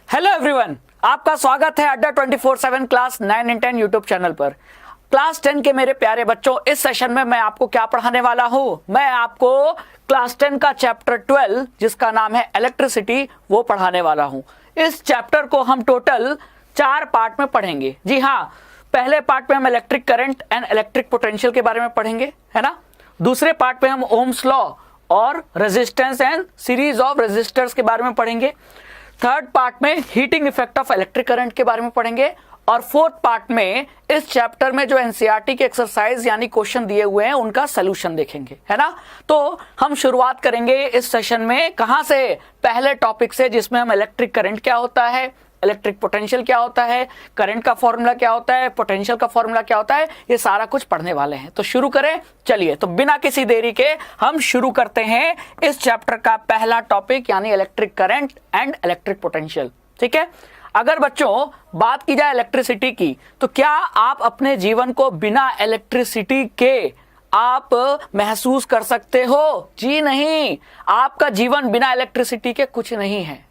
Hello everyone, आपका स्वागत है अड्डा 24/7 क्लास 9 एंड 10 यूट्यूब चैनल पर। क्लास 10 के मेरे प्यारे बच्चों, इस सेशन में मैं आपको क्या पढ़ाने वाला हूं? मैं आपको क्लास 10 का चैप्टर 12 जिसका नाम है इलेक्ट्रिसिटी वो पढ़ाने वाला हूं। इस चैप्टर को हम टोटल 4 पार्ट में पढ़ेंगे। जी हाँ, पहले पार्ट में हम electric current and electric potential के बारे में पढ़ेंगे, है ना। दूसरे पार्ट में हम ओम्स लॉ और resistance and series of resistors के बारे में पढ़ेंगे। थर्ड पार्ट में heating effect of electric current के बारे में पढ़ेंगे। और फोर्थ पार्ट में इस चैप्टर में जो एनसीईआरटी के एक्सरसाइज यानी क्वेश्चन दिए हुए हैं उनका सलूशन देखेंगे, है ना। तो हम शुरुआत करेंगे इस सेशन में कहां से? पहले टॉपिक से, जिसमें हम इलेक्ट्रिक करंट क्या होता है, इलेक्ट्रिक पोटेंशियल क्या होता है, करंट का फॉर्मूला क्या होता है, पोटेंशियल का फॉर्मूला क्या होता है, ये सारा कुछ पढ़ने वाले हैं। तो शुरू करें, चलिए। तो बिना किसी देरी के हम शुरू करते हैं इस चैप्टर का पहला टॉपिक यानी electric current and electric potential. ठीक है। अगर बच्चों बात की जाए इलेक्ट्रिसिटी की, तो क्या आप अपने जीवन को बिना इलेक्ट्रिसिटी के आप महसूस कर सकते हो? जी नहीं, आपका जीवन बिना इलेक्ट्रिसिटी के कुछ नहीं है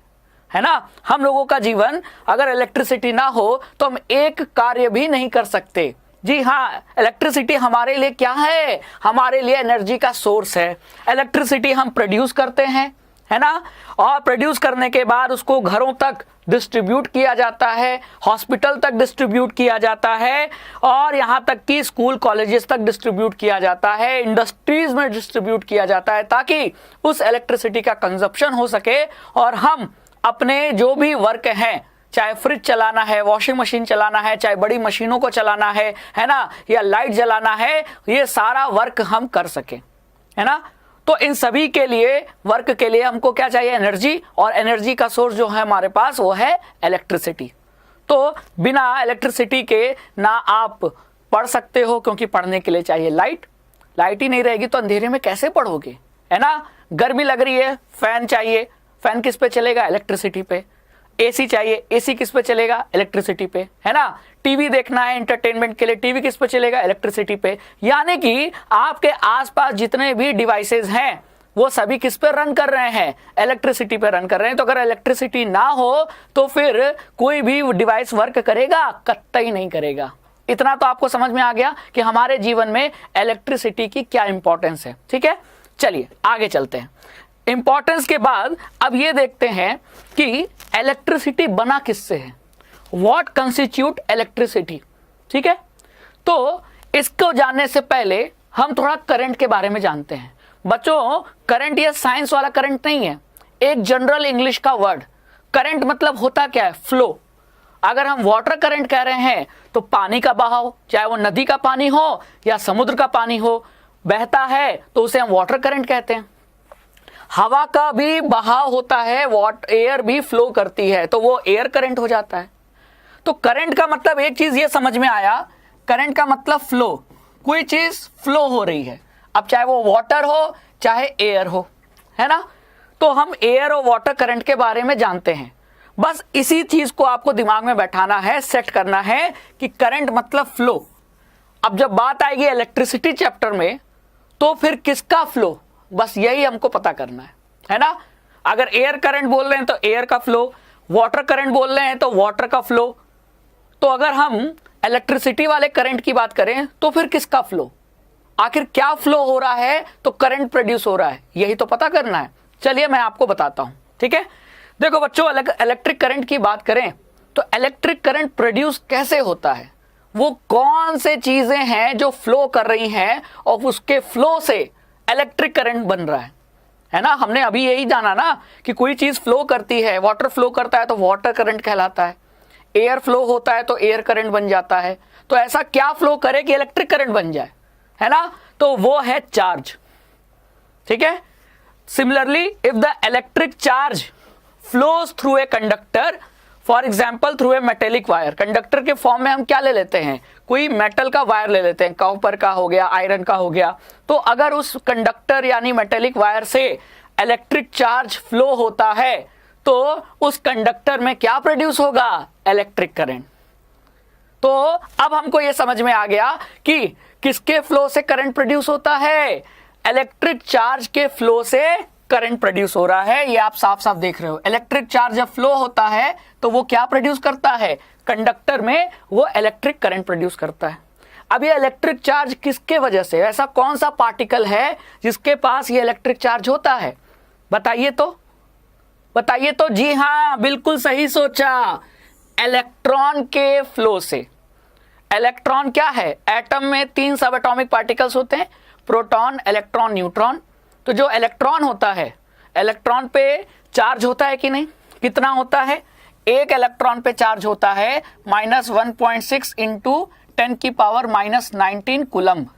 ना। हम लोगों का जीवन अगर इलेक्ट्रिसिटी ना हो तो हम एक कार्य भी नहीं कर सकते। जी हाँ, इलेक्ट्रिसिटी हमारे लिए क्या है? हमारे लिए एनर्जी का सोर्स है। इलेक्ट्रिसिटी हम प्रोड्यूस करते हैं, है ना, और प्रोड्यूस करने के बाद उसको घरों तक डिस्ट्रीब्यूट किया जाता है, हॉस्पिटल तक डिस्ट्रीब्यूट किया जाता है, और यहाँ तक कि स्कूल कॉलेजेस तक डिस्ट्रीब्यूट किया जाता है, इंडस्ट्रीज में डिस्ट्रीब्यूट किया जाता है, ताकि उस इलेक्ट्रिसिटी का कंजप्शन हो सके और हम अपने जो भी वर्क हैं, चाहे फ्रिज चलाना है, वॉशिंग मशीन चलाना है, चाहे बड़ी मशीनों को चलाना है ना, या लाइट जलाना है, ये सारा वर्क हम कर सकें, है ना। तो इन सभी के लिए, वर्क के लिए हमको क्या चाहिए? एनर्जी। और एनर्जी का सोर्स जो है हमारे पास वो है इलेक्ट्रिसिटी। तो बिना इलेक्ट्रिसिटी के ना आप पढ़ सकते हो, क्योंकि पढ़ने के लिए चाहिए लाइट। लाइट ही नहीं रहेगी तो अंधेरे में कैसे पढ़ोगे, है ना। गर्मी लग रही है, फैन चाहिए, फैन किस पे चलेगा? इलेक्ट्रिसिटी पे। एसी चाहिए, एसी किस पे चलेगा? इलेक्ट्रिसिटी पे, है ना। टीवी देखना है एंटरटेनमेंट के लिए, टीवी किस पे चलेगा? इलेक्ट्रिसिटी पे। यानी कि आपके आसपास जितने भी डिवाइसेस हैं वो सभी किस पे रन कर रहे हैं? इलेक्ट्रिसिटी पे रन कर रहे हैं। तो अगर इलेक्ट्रिसिटी ना हो तो फिर कोई भी डिवाइस वर्क करेगा? कतई नहीं करेगा। इतना तो आपको समझ में आ गया कि हमारे जीवन में इलेक्ट्रिसिटी की क्या इंपॉर्टेंस है। ठीक है, चलिए आगे चलते हैं। इंपॉर्टेंस के बाद अब ये देखते हैं कि इलेक्ट्रिसिटी बना किससे है, व्हाट कंस्टिट्यूट इलेक्ट्रिसिटी। ठीक है, तो इसको जानने से पहले हम थोड़ा करंट के बारे में जानते हैं। बच्चों, करंट ये साइंस वाला करंट नहीं है, एक जनरल इंग्लिश का वर्ड। करंट मतलब होता क्या है? फ्लो। अगर हम वाटर करंट कह रहे हैं तो पानी का बहाव, चाहे वो नदी का पानी हो या समुद्र का पानी हो, बहता है तो उसे हम वाटर करंट कहते हैं। हवा का भी बहाव होता है, एयर भी फ्लो करती है, तो वो एयर करंट हो जाता है। तो करंट का मतलब एक चीज ये समझ में आया, करंट का मतलब फ्लो। कोई चीज फ्लो हो रही है, अब चाहे वो वाटर हो चाहे एयर हो, है ना। तो हम एयर और वाटर करंट के बारे में जानते हैं। बस इसी चीज को आपको दिमाग में बैठाना है, सेट करना है कि करंट मतलब फ्लो। अब जब बात आएगी इलेक्ट्रिसिटी चैप्टर में तो फिर किसका फ्लो, बस यही हमको पता करना है ना। अगर एयर करंट बोल रहे हैं तो एयर का फ्लो, वाटर करंट बोल रहे हैं तो वाटर का फ्लो। तो अगर हम इलेक्ट्रिसिटी वाले करंट की बात करें तो फिर किसका फ्लो? आखिर क्या फ्लो हो रहा है तो करंट प्रोड्यूस हो रहा है, यही तो पता करना है। चलिए मैं आपको बताता हूं। ठीक है, देखो बच्चों, इलेक्ट्रिक करंट की बात करें तो इलेक्ट्रिक करंट प्रोड्यूस कैसे होता है, वो कौन से चीजें हैं जो फ्लो कर रही हैं और उसके फ्लो से इलेक्ट्रिक करंट बन रहा है ना। हमने अभी यही जाना ना कि कोई चीज फ्लो करती है, वाटर फ्लो करता है तो वाटर करंट कहलाता है, एयर फ्लो होता है तो एयर करंट बन जाता है। तो ऐसा क्या फ्लो करे कि इलेक्ट्रिक करंट बन जाए, है ना, तो वो है चार्ज। ठीक है, similarly if the electric charge flows through a conductor, for example through a metallic wire. Conductor के फॉर्म में हम क्या ले लेते हैं? कोई मेटल का वायर ले लेते हैं, कॉपर का हो गया, आयरन का हो गया। तो अगर उस कंडक्टर यानी मेटेलिक वायर से इलेक्ट्रिक चार्ज फ्लो होता है तो उस कंडक्टर में क्या प्रोड्यूस होगा? Electric current. तो अब हमको यह समझ में आ गया कि किसके फ्लो से करंट प्रोड्यूस होता है? इलेक्ट्रिक चार्ज के फ्लो से करंट प्रोड्यूस हो रहा है, ये आप साफ साफ देख रहे हो। इलेक्ट्रिक चार्ज जब फ्लो होता है तो वो क्या प्रोड्यूस करता है, कंडक्टर में वो इलेक्ट्रिक करंट प्रोड्यूस करता है। अब ये इलेक्ट्रिक चार्ज किसके वजह से, ऐसा कौन सा पार्टिकल है जिसके पास ये इलेक्ट्रिक चार्ज होता है, बताइए तो, बताइए तो। जी हाँ, बिल्कुल सही सोचा, इलेक्ट्रॉन के फ्लो से। इलेक्ट्रॉन क्या है, एटम में 3 सब एटॉमिक पार्टिकल्स होते हैं, प्रोटॉन, इलेक्ट्रॉन, न्यूट्रॉन। तो जो इलेक्ट्रॉन होता है, इलेक्ट्रॉन पे चार्ज होता है कि नहीं, कितना होता है, एक इलेक्ट्रॉन पे चार्ज होता है -1.6 इंटू 10⁻⁻19 कूलम्ब।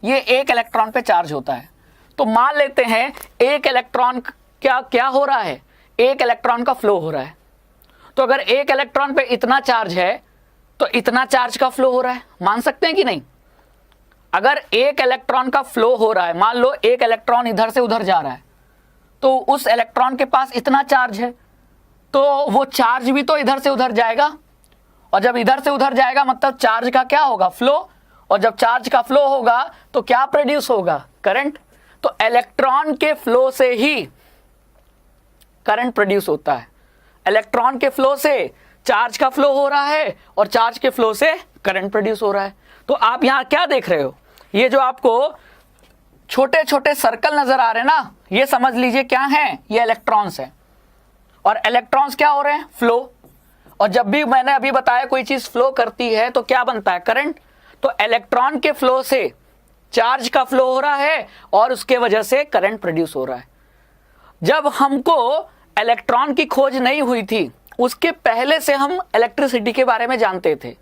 ये एक इलेक्ट्रॉन पे चार्ज होता है। तो मान लेते हैं एक इलेक्ट्रॉन क्या हो रहा है, एक इलेक्ट्रॉन का फ्लो हो रहा है। तो अगर एक इलेक्ट्रॉन पे इतना चार्ज है तो इतना चार्ज का फ्लो हो रहा है, मान सकते हैं कि नहीं। अगर एक इलेक्ट्रॉन का फ्लो हो रहा है, मान लो एक इलेक्ट्रॉन इधर से उधर जा रहा है, तो उस इलेक्ट्रॉन के पास इतना चार्ज है, तो वो चार्ज भी तो इधर से उधर जाएगा, और जब इधर से उधर जाएगा मतलब चार्ज का क्या होगा, फ्लो। और जब चार्ज का फ्लो होगा तो क्या प्रोड्यूस होगा, करंट। तो इलेक्ट्रॉन के फ्लो से ही करंट प्रोड्यूस होता है। इलेक्ट्रॉन के फ्लो से चार्ज का फ्लो हो रहा है और चार्ज के फ्लो से करंट प्रोड्यूस हो रहा है। तो आप यहां क्या देख रहे हो, ये जो आपको छोटे छोटे सर्कल नजर आ रहे हैं ना, ये समझ लीजिए क्या है, ये इलेक्ट्रॉन्स हैं। और इलेक्ट्रॉन्स क्या हो रहे हैं, फ्लो। और जब भी मैंने अभी बताया कोई चीज फ्लो करती है तो क्या बनता है, करंट। तो इलेक्ट्रॉन के फ्लो से चार्ज का फ्लो हो रहा है और उसके वजह से करंट प्रोड्यूस हो रहा है। जब हमको इलेक्ट्रॉन की खोज नहीं हुई थी, उसके पहले से हम इलेक्ट्रिसिटी के बारे में जानते थे,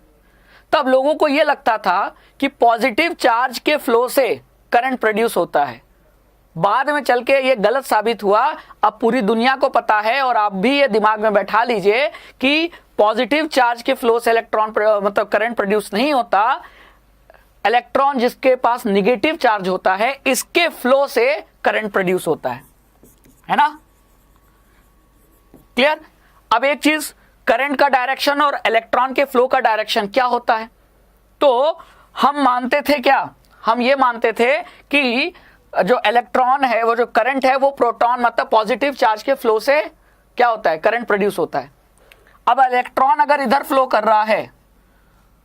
तब लोगों को यह लगता था कि पॉजिटिव चार्ज के फ्लो से करंट प्रोड्यूस होता है। बाद में चल के ये गलत साबित हुआ। अब पूरी दुनिया को पता है, और आप भी ये दिमाग में बैठा लीजिए कि पॉजिटिव चार्ज के फ्लो से इलेक्ट्रॉन मतलब करंट प्रोड्यूस नहीं होता। इलेक्ट्रॉन जिसके पास निगेटिव चार्ज होता है, इसके फ्लो से करंट प्रोड्यूस होता है ना, क्लियर। अब एक चीज, करंट का डायरेक्शन और इलेक्ट्रॉन के फ्लो का डायरेक्शन क्या होता है। तो हम मानते थे क्या, हम ये मानते थे कि जो इलेक्ट्रॉन है, वो जो करंट है, वो प्रोटॉन मतलब पॉजिटिव चार्ज के फ्लो से क्या होता है, करंट प्रोड्यूस होता है। अब इलेक्ट्रॉन अगर इधर फ्लो कर रहा है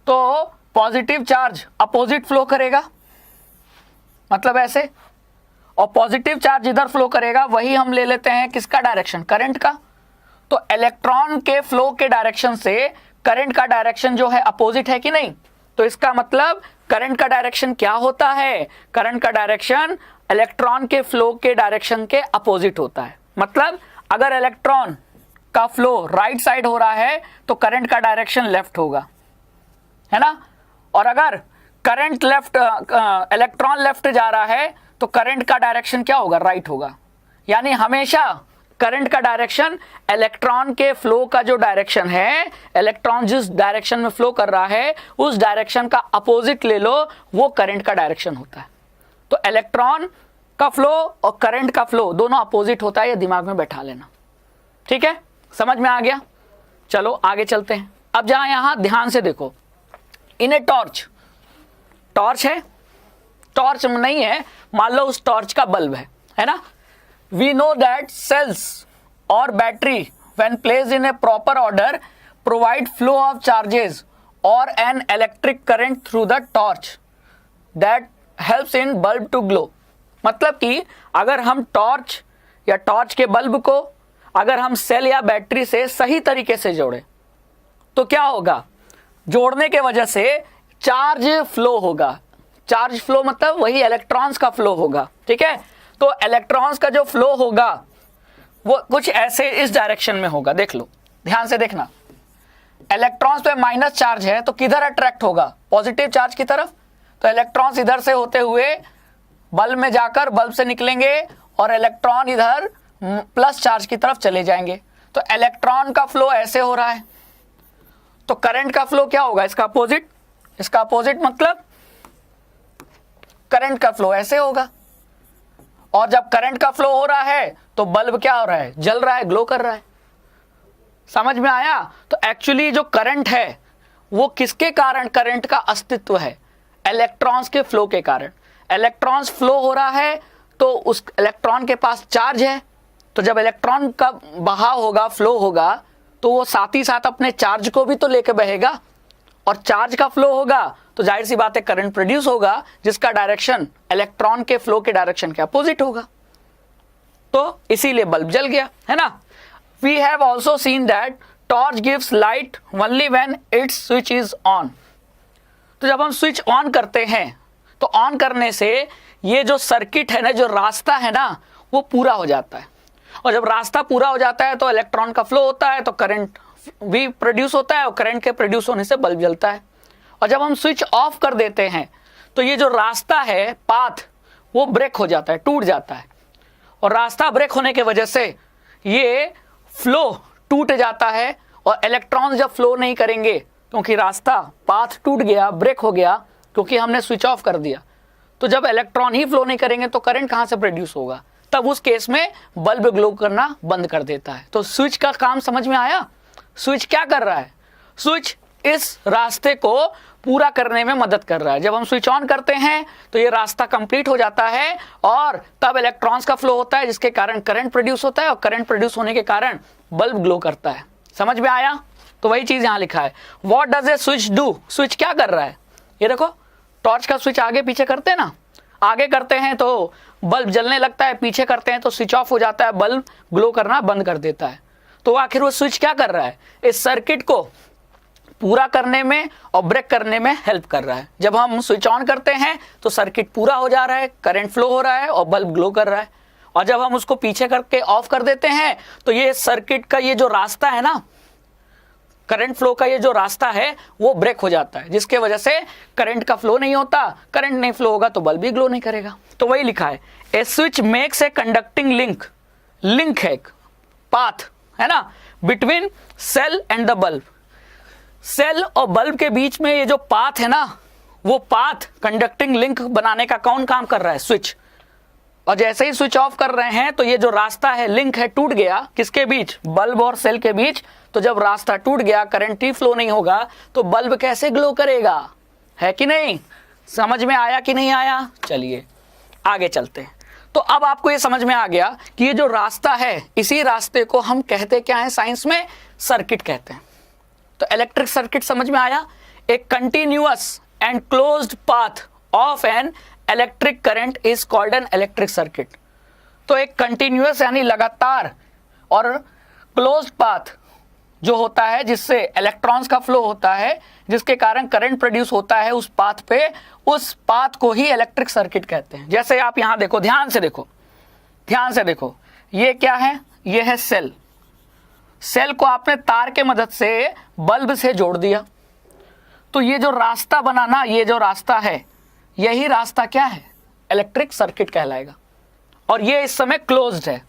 तो पॉजिटिव चार्ज अपोजिट फ्लो करेगा, मतलब ऐसे, और पॉजिटिव चार्ज इधर फ्लो करेगा, वही हम ले लेते हैं किसका डायरेक्शन, करंट का। तो इलेक्ट्रॉन के फ्लो के डायरेक्शन से करंट का डायरेक्शन जो है अपोजिट है कि नहीं। तो इसका मतलब करंट का डायरेक्शन क्या होता है, करंट का डायरेक्शन इलेक्ट्रॉन के फ्लो के डायरेक्शन के अपोजिट होता है। मतलब अगर इलेक्ट्रॉन का फ्लो राइट साइड हो रहा है तो करंट का डायरेक्शन लेफ्ट होगा, है ना। और अगर करंट लेफ्ट, इलेक्ट्रॉन लेफ्ट जा रहा है तो करंट का डायरेक्शन क्या होगा, राइट होगा। यानी हमेशा करंट का डायरेक्शन इलेक्ट्रॉन के फ्लो का जो डायरेक्शन है, इलेक्ट्रॉन जिस डायरेक्शन में फ्लो कर रहा है उस डायरेक्शन का अपोजिट ले लो, वो करंट का डायरेक्शन होता है। तो इलेक्ट्रॉन का फ्लो और करंट का फ्लो दोनों अपोजिट होता है, ये दिमाग में बैठा लेना, ठीक है, समझ में आ गया। चलो आगे चलते हैं। अब जहां यहां ध्यान से देखो, इन ए टॉर्च, टॉर्च है, टॉर्च नहीं है, मान लो उस टॉर्च का बल्ब है ना। We know that cells or battery when placed in a proper order provide flow of charges or an electric current through the torch that helps in bulb to glow। मतलब कि अगर हम torch या torch के bulb को अगर हम cell या बैटरी से सही तरीके से जोड़े तो क्या होगा, जोड़ने के वजह से चार्ज फ्लो होगा। चार्ज फ्लो मतलब वही इलेक्ट्रॉन्स का फ्लो होगा, ठीक है। तो इलेक्ट्रॉन्स का जो फ्लो होगा वो कुछ ऐसे इस डायरेक्शन में होगा, देख लो, ध्यान से देखना। इलेक्ट्रॉन्स पे माइनस चार्ज है तो किधर अट्रैक्ट होगा, पॉजिटिव चार्ज की तरफ। तो इलेक्ट्रॉन्स इधर से होते हुए बल्ब में जाकर बल्ब से निकलेंगे और इलेक्ट्रॉन इधर प्लस चार्ज की तरफ चले जाएंगे। तो इलेक्ट्रॉन का फ्लो ऐसे हो रहा है, तो करंट का फ्लो क्या होगा, इसका अपोजिट। इसका अपोजिट मतलब करंट का फ्लो ऐसे होगा। और जब करंट का फ्लो हो रहा है तो बल्ब क्या हो रहा है, जल रहा है, ग्लो कर रहा है। समझ में आया। तो एक्चुअली जो करंट है वो किसके कारण करंट का अस्तित्व है, इलेक्ट्रॉन्स के फ्लो के कारण। इलेक्ट्रॉन्स फ्लो हो रहा है तो उस इलेक्ट्रॉन के पास चार्ज है, तो जब इलेक्ट्रॉन का बहाव होगा, फ्लो होगा, तो वो साथ ही साथ अपने चार्ज को भी तो लेके बहेगा, और चार्ज का फ्लो होगा तो जाहिर सी बात है करंट प्रोड्यूस होगा, जिसका डायरेक्शन इलेक्ट्रॉन के फ्लो के डायरेक्शन के अपोजिट होगा। तो इसीलिए बल्ब जल गया, है ना। We have also seen that torch gives light only when its switch is on. तो जब हम स्विच ऑन करते हैं तो ऑन करने से ये जो सर्किट है ना, जो रास्ता है ना, वो पूरा हो जाता है, और जब रास्ता पूरा हो जाता है तो इलेक्ट्रॉन का फ्लो होता है, तो करंट भी प्रोड्यूस होता है, और करंट के प्रोड्यूस होने से बल्ब जलता है। और जब हम स्विच ऑफ कर देते हैं तो ये जो रास्ता है, पाथ, वो ब्रेक हो जाता है, टूट जाता है, और रास्ता ब्रेक होने की वजह से ये फ्लो टूट जाता है, और इलेक्ट्रॉन जब फ्लो नहीं करेंगे क्योंकि रास्ता, पाथ टूट गया, ब्रेक हो गया, क्योंकि हमने स्विच ऑफ कर दिया, तो जब इलेक्ट्रॉन ही फ्लो नहीं करेंगे तो करंट कहां से प्रोड्यूस होगा, तब उस केस में बल्ब ग्लो करना बंद कर देता है। तो स्विच का काम समझ में आया। स्विच क्या कर रहा है? स्विच इस रास्ते को पूरा करने में मदद कर रहा है। जब हम स्विच ऑन करते हैं तो ये रास्ता कंप्लीट हो जाता है, और तब इलेक्ट्रॉन्स का फ्लो होता है, जिसके कारण करंट प्रोड्यूस होता है, और करंट प्रोड्यूस होने के कारण बल्ब ग्लो करता है। समझ में आया? तो वही चीज यहां लिखा है। What does a switch do? Switch क्या कर रहा है? ये देखो, टॉर्च का स्विच आगे पीछे करते हैं ना, आगे करते हैं तो बल्ब जलने लगता है, पीछे करते हैं तो स्विच ऑफ हो जाता है, बल्ब ग्लो करना बंद कर देता है। तो आखिर वो स्विच क्या कर रहा है? इस सर्किट को पूरा करने में और ब्रेक करने में हेल्प कर रहा है। जब हम स्विच ऑन करते हैं तो सर्किट पूरा हो जा रहा है, करंट फ्लो हो रहा है, और बल्ब ग्लो कर रहा है, और जब हम उसको पीछे करके ऑफ कर देते हैं तो ये सर्किट का ये जो रास्ता है ना, करंट फ्लो का ये जो रास्ता है, वो ब्रेक हो जाता है, जिसके वजह से करंट का फ्लो नहीं होता। करंट नहीं फ्लो होगा तो बल्ब भी ग्लो नहीं करेगा। तो वही लिखा है, a switch makes a conducting link, link है, पाथ है ना, between cell and the bulb. Cell और बल्ब के बीच में ये जो पाथ है ना, वो पाथ कंडक्टिंग लिंक बनाने का कौन काम कर रहा है? स्विच। और जैसे ही स्विच ऑफ कर रहे हैं तो ये जो रास्ता है, लिंक है, टूट गया, किसके बीच? बल्ब और सेल के बीच। तो जब रास्ता टूट गया, करंट ही फ्लो नहीं होगा, तो बल्ब कैसे ग्लो करेगा? है कि नहीं? समझ में आया कि नहीं आया? चलिए आगे चलते हैं। तो अब आपको ये समझ में आ गया कि ये जो रास्ता है, इसी रास्ते को हम कहते क्या है साइंस में? सर्किट कहते हैं। तो इलेक्ट्रिक सर्किट समझ में आया। एक continuous and closed path of an electric current is called an electric circuit. तो एक कंटिन्यूअस यानी लगातार, और क्लोज्ड पाथ जो होता है जिससे इलेक्ट्रॉन्स का फ्लो होता है, जिसके कारण करंट प्रोड्यूस होता है उस पाथ पे, उस पाथ को ही इलेक्ट्रिक सर्किट कहते हैं। जैसे आप यहां देखो, ध्यान से देखो, ध्यान से देखो, ये क्या है? ये है सेल। सेल को आपने तार के मदद से बल्ब से जोड़ दिया, तो ये जो रास्ता बना ना, ये जो रास्ता है, यही रास्ता क्या है? इलेक्ट्रिक सर्किट कहलाएगा। और ये इस समय क्लोज्ड है,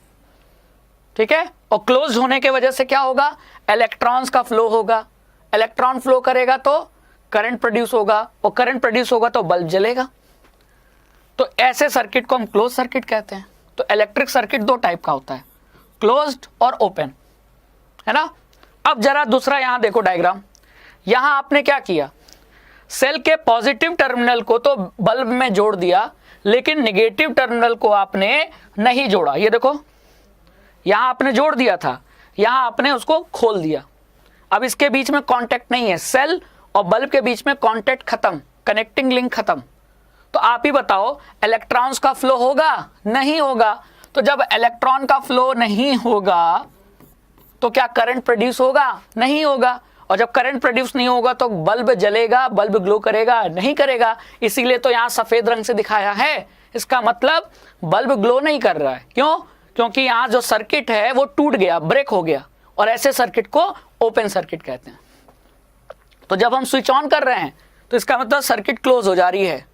ठीक है। और क्लोज्ड होने के वजह से क्या होगा? इलेक्ट्रॉन्स का फ्लो होगा, इलेक्ट्रॉन फ्लो करेगा तो करंट प्रोड्यूस होगा, और करंट प्रोड्यूस होगा तो बल्ब जलेगा। तो ऐसे सर्किट को हम क्लोज सर्किट कहते हैं। तो इलेक्ट्रिक सर्किट दो टाइप का होता है, क्लोज्ड और ओपन, है ना। अब जरा दूसरा यहां देखो डायग्राम। यहां आपने क्या किया? सेल के पॉजिटिव टर्मिनल को तो बल्ब में जोड़ दिया, लेकिन नेगेटिव टर्मिनल को आपने नहीं जोड़ा। ये देखो, यहां आपने जोड़ दिया था, यहां आपने उसको खोल दिया। अब इसके बीच में कांटेक्ट नहीं है, सेल और बल्ब के बीच में कांटेक्ट खत्म, कनेक्टिंग लिंक खत्म। तो आप ही बताओ, इलेक्ट्रॉन्स का फ्लो होगा? नहीं होगा। तो जब इलेक्ट्रॉन का फ्लो नहीं होगा तो क्या करंट प्रोड्यूस होगा? नहीं होगा। और जब करंट प्रोड्यूस नहीं होगा तो बल्ब जलेगा, बल्ब ग्लो करेगा? नहीं करेगा। इसीलिए तो यहां सफेद रंग से दिखाया है। इसका मतलब बल्ब ग्लो नहीं कर रहा है। क्यों? क्योंकि यहां जो सर्किट है वो टूट गया, ब्रेक हो गया, और ऐसे सर्किट को ओपन सर्किट कहते हैं। तो जब हम स्विच ऑन कर रहे हैं तो इसका मतलब सर्किट क्लोज हो जा रही है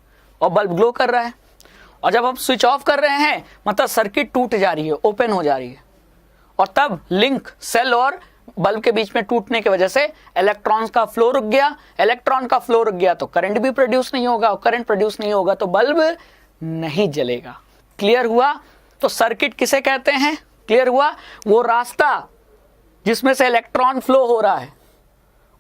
और बल्ब ग्लो कर रहा है, और जब हम स्विच ऑफ कर रहे हैं मतलब सर्किट टूट जा रही है, ओपन हो जा रही है, और तब लिंक सेल और बल्ब के बीच में टूटने की वजह से इलेक्ट्रॉन्स का फ्लो रुक गया। इलेक्ट्रॉन का फ्लो रुक गया तो करंट भी प्रोड्यूस नहीं होगा, और करंट प्रोड्यूस नहीं होगा तो बल्ब नहीं जलेगा। क्लियर हुआ? तो सर्किट किसे कहते हैं? क्लियर हुआ? वो रास्ता जिसमें से इलेक्ट्रॉन फ्लो हो रहा है,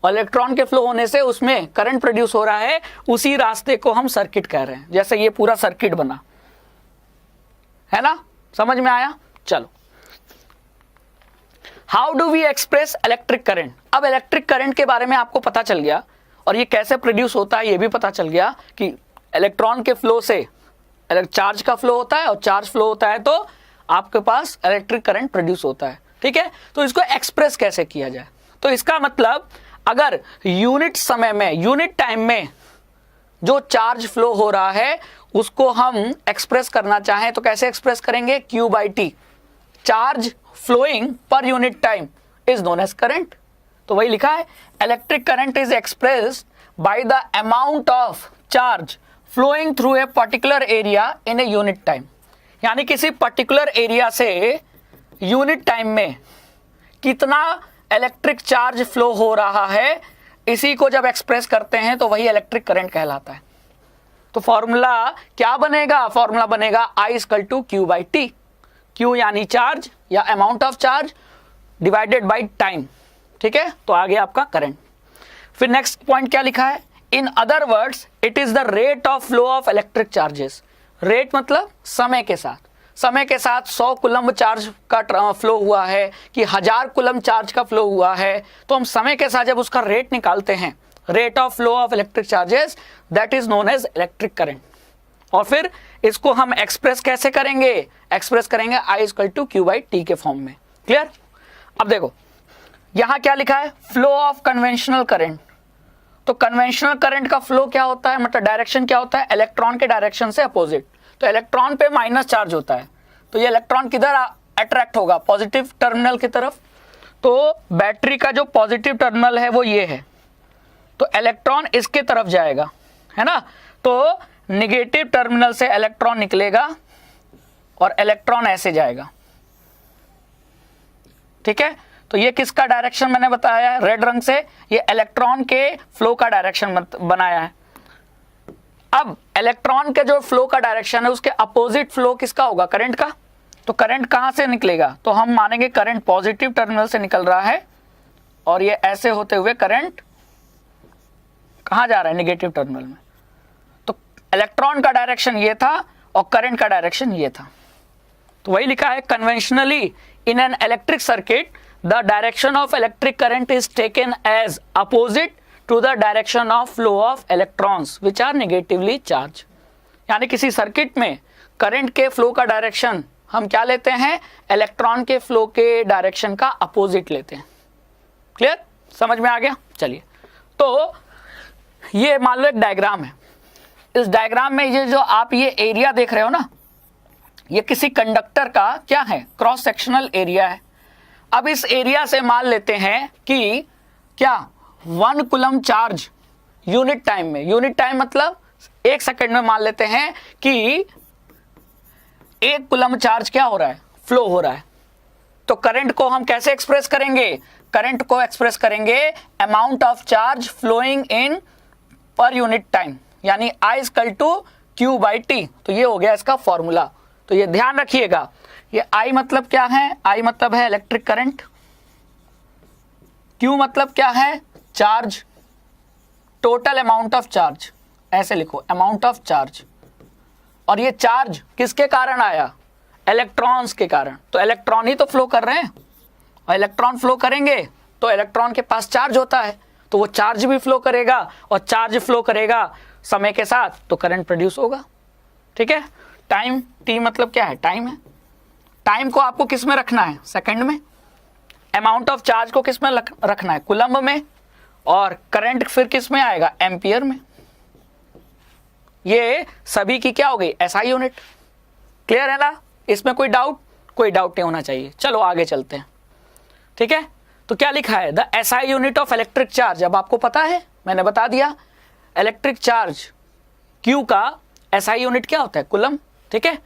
और इलेक्ट्रॉन के फ्लो होने से उसमें करंट प्रोड्यूस हो रहा है, उसी रास्ते को हम सर्किट कह रहे हैं। जैसे ये पूरा सर्किट बना है ना, समझ में आया? चलो how do we express electric current. अब इलेक्ट्रिक करंट के बारे में आपको पता चल गया और ये कैसे प्रोड्यूस होता है ये भी पता चल गया कि इलेक्ट्रॉन के फ्लो से चार्ज का फ्लो होता है और चार्ज फ्लो होता है तो आपके पास इलेक्ट्रिक करंट प्रोड्यूस होता है। ठीक है, तो इसको एक्सप्रेस कैसे किया जाए, तो इसका मतलब अगर यूनिट समय में, यूनिट टाइम में जो चार्ज फ्लो हो रहा है उसको हम एक्सप्रेस करना चाहें तो कैसे एक्सप्रेस करेंगे, Q by T, charge flowing per unit time is known as current. तो वही लिखा है, electric current is expressed by the amount of charge flowing through a particular area in a unit time. यानी किसी particular area से unit time में कितना electric charge flow हो रहा है, इसी को जब एक्सप्रेस करते हैं तो वही इलेक्ट्रिक करंट कहलाता है। तो फॉर्मूला क्या बनेगा, फॉर्मूला बनेगा I equal to Q by T. Q यानी चार्ज या amount of charge divided by time. ठीक है, तो आ गया आपका करंट। फिर नेक्स्ट पॉइंट क्या लिखा है, in other words it is the rate of flow of electric charges. Rate मतलब समय के साथ, समय के साथ 100 कूलम्ब चार्ज का फ्लो हुआ है कि 1000 कूलम्ब चार्ज का फ्लो हुआ है, तो हम समय के साथ जब उसका रेट निकालते हैं, rate of flow of electric charges, that is known as electric current. और फिर इसको हम एक्सप्रेस कैसे करेंगे, एक्सप्रेस करेंगे I equal to Q by T के फॉर्म में। क्लियर। अब देखो यहां क्या लिखा है, फ्लो ऑफ कन्वेंशनल करंट। तो कन्वेंशनल करंट का फ्लो क्या होता है, मतलब डायरेक्शन क्या होता है, इलेक्ट्रॉन के डायरेक्शन से अपोजिट। तो इलेक्ट्रॉन पे माइनस चार्ज होता है तो ये इलेक्ट्रॉन किधर अट्रैक्ट होगा, पॉजिटिव टर्मिनल की तरफ। तो बैटरी का जो पॉजिटिव टर्मिनल है वो ये है, तो इलेक्ट्रॉन इसके तरफ जाएगा, है ना। तो नेगेटिव टर्मिनल से इलेक्ट्रॉन निकलेगा और इलेक्ट्रॉन ऐसे जाएगा। ठीक है, तो ये किसका डायरेक्शन मैंने बताया है रेड रंग से, ये इलेक्ट्रॉन के फ्लो का डायरेक्शन बनाया है। अब इलेक्ट्रॉन के जो फ्लो का डायरेक्शन है उसके अपोजिट फ्लो किसका होगा, करंट का। तो करंट कहां से निकलेगा, तो हम मानेंगे करंट पॉजिटिव टर्मिनल से निकल रहा है और ये ऐसे होते हुए करंट कहां जा रहा है, नेगेटिव टर्मिनल में। तो इलेक्ट्रॉन का डायरेक्शन ये था और करंट का डायरेक्शन ये था। तो वही लिखा है, conventionally in an electric circuit the direction of electric current is taken as opposite to the direction of flow of electrons which are negatively charge. यानी किसी सर्किट में करंट के फ्लो का डायरेक्शन हम क्या लेते हैं, इलेक्ट्रॉन के फ्लो के डायरेक्शन का अपोजिट लेते हैं। क्लियर, समझ में आ गया। चलिए, तो ये मान लो एक डायग्राम है, इस डायग्राम में ये जो आप ये एरिया देख रहे हो ना, ये किसी कंडक्टर का क्या है, क्रॉस सेक्शनल एरिया है। अब इस एरिया से मान लेते हैं कि क्या 1 कूलम्ब चार्ज यूनिट टाइम में, यूनिट टाइम मतलब 1 सेकंड में मान लेते हैं कि 1 कूलम्ब चार्ज क्या हो रहा है, फ्लो हो रहा है। तो करंट को हम कैसे एक्सप्रेस करेंगे, करंट को एक्सप्रेस करेंगे amount of charge flowing in per unit time, यानी I equal to Q by T. तो ये हो गया इसका फॉर्मूला। तो ये ध्यान रखिएगा, ये I मतलब क्या है, I मतलब है इलेक्ट्रिक करंट, Q मतलब क्या है, charge, total amount of charge, ऐसे लिखो अमाउंट ऑफ चार्ज। और ये चार्ज किसके कारण आया, इलेक्ट्रॉन्स के कारण। तो इलेक्ट्रॉन ही तो फ्लो कर रहे हैं और इलेक्ट्रॉन फ्लो करेंगे तो इलेक्ट्रॉन के पास चार्ज होता है, तो वो चार्ज भी फ्लो करेगा और चार्ज फ्लो करेगा समय के साथ तो करंट प्रोड्यूस होगा। ठीक है, टाइम, टी मतलब क्या है, टाइम है। टाइम को आपको किस में रखना है, सेकंड में। अमाउंट ऑफ चार्ज को किस में रखना है, कूलम्ब में। और करंट फिर किस में आएगा, एम्पियर में। ये सभी की क्या हो गई, एसआई यूनिट। क्लियर है ना, इसमें कोई डाउट नहीं होना चाहिए। चलो आगे चलते हैं। ठीक है, तो क्या लिखा है, the SI unit of electric charge. अब आपको पता है, मैंने बता दिया, इलेक्ट्रिक चार्ज Q का एसआई यूनिट क्या होता है, कूलम्ब। ठीक है,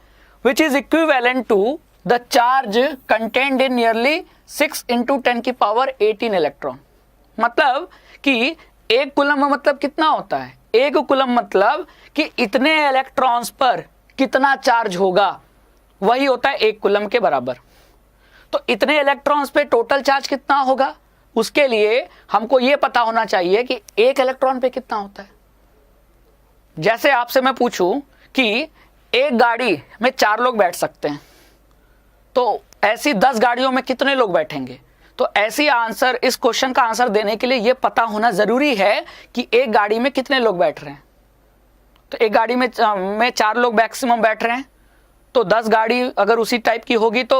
which is equivalent to the charge contained in nearly 6 × 10⁻18 electron. मतलब कि 1 कूलम्ब मतलब कितना होता है, 1 कूलम्ब मतलब कि इतने इलेक्ट्रॉन्स पर कितना चार्ज होगा, वही होता है 1 कूलम्ब के बराबर। तो इतने इलेक्ट्रॉन्स पे टोटल चार्ज कितना होगा, उसके लिए हमको ये पता होना चाहिए कि 1 इलेक्ट्रॉन पे कितना होता है। जैसे आपसे मैं पूछूं कि एक गाड़ी में 4 लोग बैठ सकते हैं, तो ऐसी 10 गाड़ियों में कितने लोग बैठेंगे। तो तो ऐसी आंसर, इस क्वेश्चन का आंसर देने के लिए ये पता होना जरूरी है कि एक गाड़ी में कितने लोग बैठ रहे हैं। तो एक गाड़ी में 4 लोग मैक्सिमम बैठ रहे हैं, तो 10 गाड़ी अगर उसी टाइप की होगी तो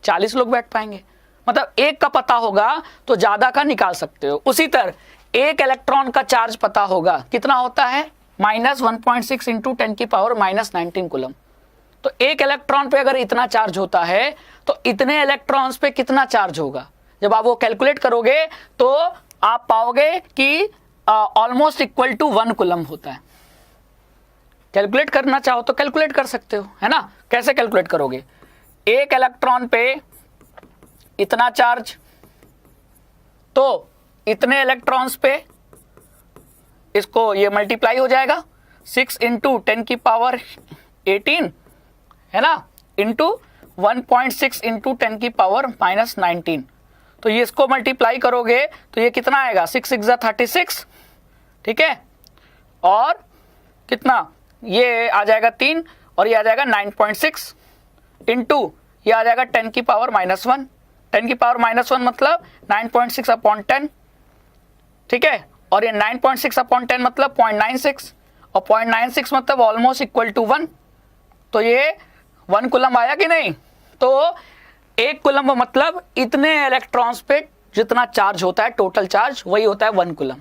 40 लोग बैठ पाएंगे। मतलब एक का पता होगा तो ज्यादा का निकाल सकते हो। उसी तरह एक इलेक्ट्रॉन का चार्ज पता होगा, कितना होता है, -1.6 इंटू 10 की पावर -19 कूलम। तो एक इलेक्ट्रॉन पे अगर इतना चार्ज होता है तो इतने इलेक्ट्रॉन्स पे कितना चार्ज होगा। जब आप वो कैलकुलेट करोगे तो आप पाओगे कि ऑलमोस्ट इक्वल टू 1 कूलम होता है। कैलकुलेट करना चाहो तो कैलकुलेट कर सकते हो, है ना। कैसे कैलकुलेट करोगे, एक इलेक्ट्रॉन पे इतना चार्ज, तो इतने इलेक्ट्रॉन्स पे इसको ये मल्टीप्लाई हो जाएगा 6 इंटू 10 की पावर 18, है ना, इंटू 1.6 इंटू 10 की पावर -19। तो ये इसको मल्टीप्लाई करोगे तो ये कितना आएगा, 6 6 36, ठीक है, और कितना, ये आ जाएगा 3 और ये आ जाएगा 9.6 इंटू ये आ जाएगा 10 की पावर -1। 10 की पावर -1 मतलब 9.6 अपॉन 10, ठीक है, और ये 9.6 अपॉन 10 मतलब 0.96, और 0.96 मतलब ऑलमोस्ट इक्वल टू 1। तो ये 1 कूलम आया कि नहीं। तो 1 कूलम मतलब इतने इलेक्ट्रॉन्स पे जितना चार्ज होता है, टोटल चार्ज वही होता है 1 कूलम।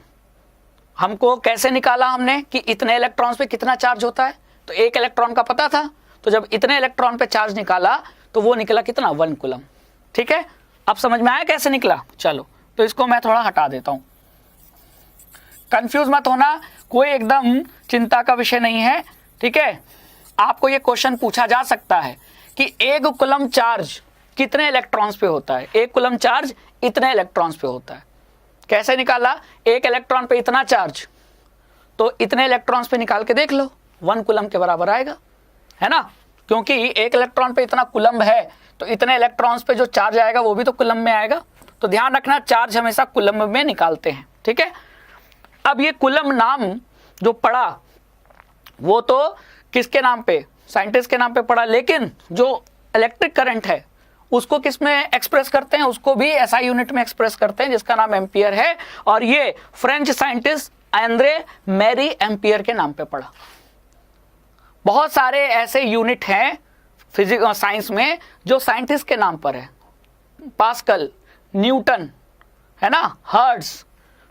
हमको कैसे निकाला हमने कि इतने इलेक्ट्रॉन्स पे कितना चार्ज होता है, तो 1 इलेक्ट्रॉन का पता था, तो जब इतने इलेक्ट्रॉन पे चार्ज निकाला तो वो निकला कितना, 1 कूलम। ठीक है, अब समझ में आया कैसे निकला। चलो तो इसको मैं थोड़ा हटा देता हूं, कंफ्यूज मत होना, कोई एकदम चिंता का विषय नहीं है। ठीक है, आपको ये क्वेश्चन पूछा जा सकता है कि 1 कूलम चार्ज कितने इलेक्ट्रॉन्स पे होता है, 1 कूलम चार्ज इतने इलेक्ट्रॉन्स पे होता है। कैसे निकाला, 1 इलेक्ट्रॉन पे इतना चार्ज, तो इतने इलेक्ट्रॉन्स पे निकाल के देख लो, 1 कूलम के बराबर आएगा, है ना, क्योंकि 1 इलेक्ट्रॉन पे इतना कूलम है तो इतने इलेक्ट्रॉन्स पे जो चार्ज आएगा वो भी तो कूलम में आएगा। तो ध्यान रखना, चार्ज हमेशा कूलम में निकालते हैं। ठीक है, अब ये कूलम नाम जो पड़ा वो तो किसके नाम पे, साइंटिस्ट के नाम पे पड़ा, लेकिन जो इलेक्ट्रिक करंट है उसको किस में एक्सप्रेस करते हैं, उसको भी एसआई यूनिट में एक्सप्रेस करते हैं जिसका नाम एम्पियर है, और ये French scientist Andre Marie Ampere के नाम पे पड़ा। बहुत सारे ऐसे यूनिट हैं फिजिक्स और साइंस में जो साइंटिस्ट के नाम पर है, पास्कल, न्यूटन, है ना, हर्ट्ज,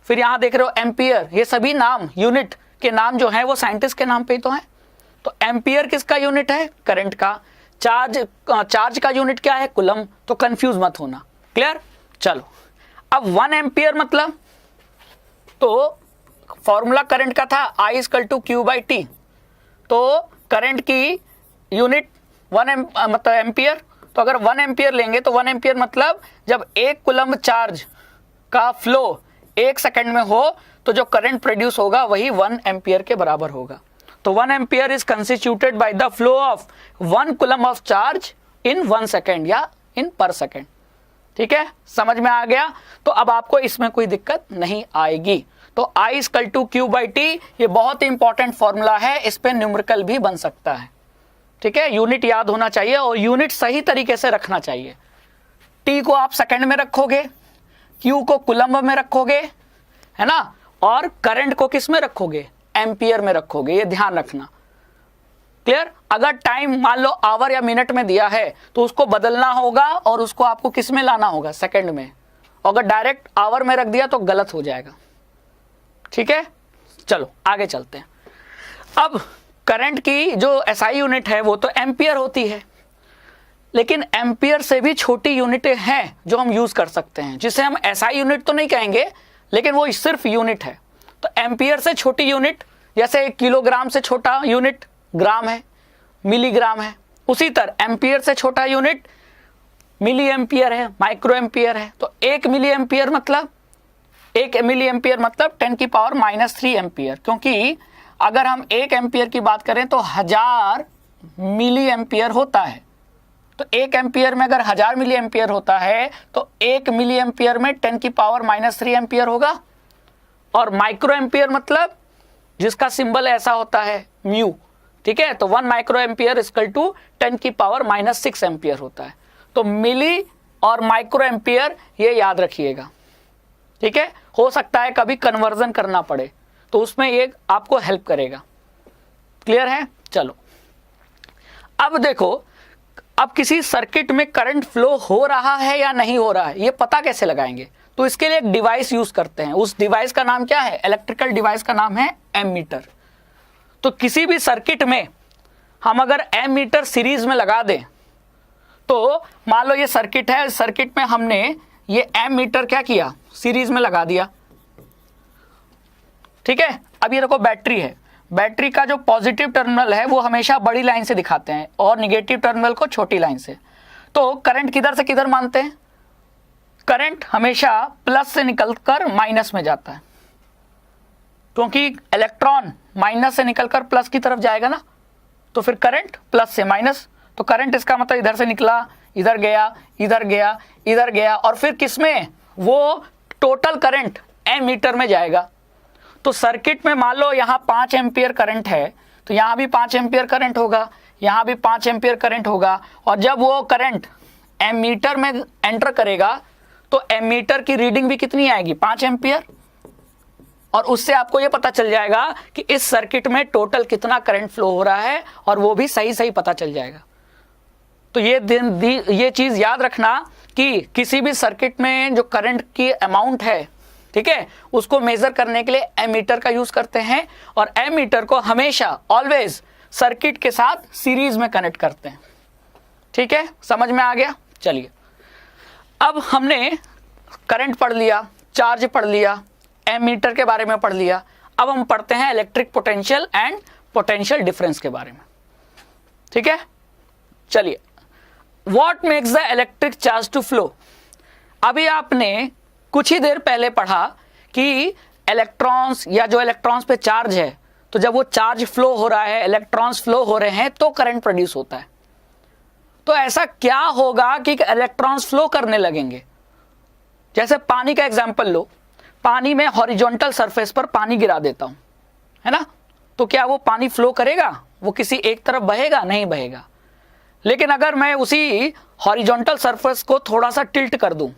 फिर यहां देख रहे हो एम्पियर, ये सभी नाम, यूनिट के नाम जो है वो साइंटिस्ट के नाम पे ही तो है। तो एम्पियर किसका यूनिट है, करंट का। चार्ज का यूनिट क्या है, कूलम। तो कंफ्यूज मत होना, क्लियर। चलो अब 1 एम्पियर मतलब, तो फॉर्मूला करंट का था I = Q/T, तो करंट की यूनिट 1 मतलब एम्पियर। तो अगर 1 एम्पियर लेंगे तो 1 एम्पियर मतलब जब 1 कूलम चार्ज का फ्लो 1 सेकंड में हो तो जो करंट प्रोड्यूस होगा वही 1 एम्पियर के बराबर होगा। तो 1 ampere is constituted by the flow of 1 coulomb of charge in 1 second या इन पर सेकेंड। ठीक है, समझ में आ गया। तो अब आपको इसमें कोई दिक्कत नहीं आएगी। तो I = Q/T ये बहुत ही इंपॉर्टेंट फॉर्मूला है, इस पे न्यूमेरिकल भी बन सकता है। ठीक है, यूनिट याद होना चाहिए और यूनिट सही तरीके से रखना चाहिए। T को आप सेकंड में रखोगे, Q को कूलम में रखोगे, है ना, और करंट को किस में रखोगे, एम्पियर में रखोगे, ये ध्यान रखना। क्लियर। अगर टाइम मान लो आवर या मिनट में दिया है तो उसको बदलना होगा और उसको आपको किस में लाना होगा, सेकंड में। अगर डायरेक्ट आवर में रख दिया तो गलत हो जाएगा। ठीक है, चलो आगे चलते हैं। अब करंट की जो एसआई यूनिट है वो तो एम्पियर होती है, लेकिन एम्पियर से भी छोटी यूनिटें हैं जो हम यूज कर सकते हैं, जिसे हम एसआई यूनिट तो नहीं कहेंगे लेकिन वो सिर्फ यूनिट है। तो एम्पियर से छोटी यूनिट, जैसे किलोग्राम से छोटा यूनिट ग्राम है, मिलीग्राम है, उसी तरह एम्पियर से छोटा यूनिट मिली एम्पियर है, माइक्रो एम्पियर है। तो 1 मिली एम्पियर मतलब 1 मिली एम्पियर मतलब 10⁻³ एम्पियर, क्योंकि अगर हम 1 एम्पियर की बात करें तो 1000 मिली एम्पियर होता है। तो 1 एम्पियर में अगर 1000 मिली एम्पियर होता है तो 1 मिली एम्पियर में 10⁻³ एम्पियर होगा। और माइक्रो एम्पियर मतलब जिसका सिंबल ऐसा होता है म्यू। ठीक है, तो 1 माइक्रो एम्पियर = 10⁻⁻6 एम्पियर होता है। तो मिली और माइक्रो एम्पियर, ये याद रखिएगा, ठीक है। हो सकता है कभी कन्वर्जन करना पड़े तो उसमें ये आपको हेल्प करेगा। क्लियर है? चलो अब देखो, अब किसी सर्किट में करंट फ्लो हो रहा है या नहीं हो रहा है, ये पता कैसे लगाएंगे? तो इसके लिए एक डिवाइस यूज करते हैं। उस डिवाइस का नाम क्या है? इलेक्ट्रिकल डिवाइस का नाम है एमीटर। तो किसी भी सर्किट में हम अगर एमीटर सीरीज में लगा दें, तो मान लो ये सर्किट है, सर्किट में हमने ये एमीटर क्या किया? सीरीज में लगा दिया, ठीक है। अब ये देखो बैटरी है, बैटरी का जो पॉजिटिव टर्मिनल है वो हमेशा बड़ी लाइन से दिखाते हैं और निगेटिव टर्मिनल को छोटी लाइन से। तो करंट किधर से किधर मानते हैं? करंट हमेशा प्लस से निकलकर माइनस में जाता है, क्योंकि इलेक्ट्रॉन माइनस से निकलकर प्लस की तरफ जाएगा ना, तो फिर करंट प्लस से माइनस। तो करंट इसका मतलब इधर से निकला, इधर गया, इधर गया, इधर गया, और फिर किसमें? वो टोटल करंट एमीटर में जाएगा। तो सर्किट में मान लो यहाँ 5 एम्पियर करंट है, तो यहाँ भी 5 एम्पियर करंट होगा, यहाँ भी 5 एम्पियर करंट होगा, और जब वो करंट एमीटर में एंटर करेगा तो एमीटर की रीडिंग भी कितनी आएगी? 5 एम्पियर। और उससे आपको ये पता चल जाएगा कि इस सर्किट में टोटल कितना करंट फ्लो हो रहा है, और वो भी सही सही पता चल जाएगा। तो ये चीज याद रखना कि किसी भी सर्किट में जो करंट की अमाउंट है, ठीक है, उसको मेजर करने के लिए एमीटर का यूज करते हैं, और एमीटर को हमेशा ऑलवेज सर्किट के साथ सीरीज में कनेक्ट करते हैं। ठीक है, समझ में आ गया? चलिए, अब हमने करंट पढ़ लिया, चार्ज पढ़ लिया, एमीटर के बारे में पढ़ लिया। अब हम पढ़ते हैं electric potential and potential difference के बारे में। ठीक है, चलिए, what makes the electric charge to flow. अभी आपने कुछ ही देर पहले पढ़ा कि इलेक्ट्रॉन्स या जो इलेक्ट्रॉन्स पे चार्ज है, तो जब वो चार्ज फ्लो हो रहा है, इलेक्ट्रॉन्स फ्लो हो रहे हैं, तो करंट प्रोड्यूस होता है। तो ऐसा क्या होगा कि इलेक्ट्रॉन्स फ्लो करने लगेंगे? जैसे पानी का एग्जांपल लो, पानी में हॉरिजॉन्टल सरफेस पर पानी गिरा देता हूं, है ना, तो क्या वो पानी फ्लो करेगा? वो किसी एक तरफ बहेगा? नहीं बहेगा। लेकिन अगर मैं उसी हॉरिजॉन्टल सरफेस को थोड़ा सा टिल्ट कर दूं,